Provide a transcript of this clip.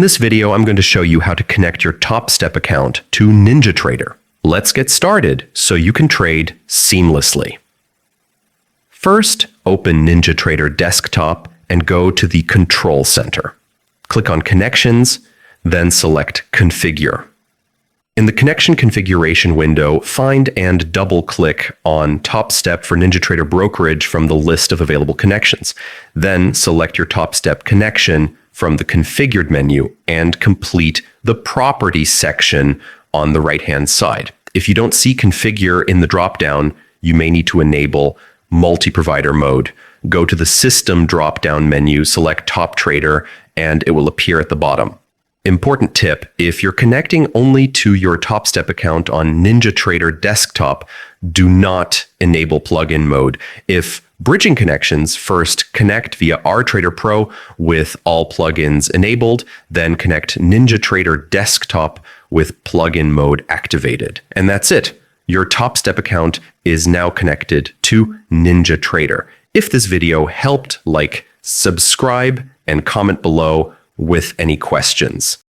this video, I'm going to show you how to connect your Topstep account to NinjaTrader. Let's get started so you can trade seamlessly. First, open NinjaTrader desktop and go to the Control Center. Click on Connections, then select Configure. In the Connection Configuration window, find and double-click on Topstep for NinjaTrader Brokerage from the list of available connections. Then select your Topstep connection from the Configured menu and complete the Properties section on the right-hand side. If you don't see Configure in the drop-down, you may need to enable multi-provider mode. Go to the System drop-down menu, select TopTrader, and it will appear at the bottom. Important tip, if you're connecting only to your Topstep account on NinjaTrader desktop, do not enable plugin mode. If bridging connections, first connect via RTrader Pro with all plugins enabled, then connect NinjaTrader desktop with plugin mode activated. And that's it. Your Topstep account is now connected to NinjaTrader. If this video helped, like, subscribe, and comment below with any questions.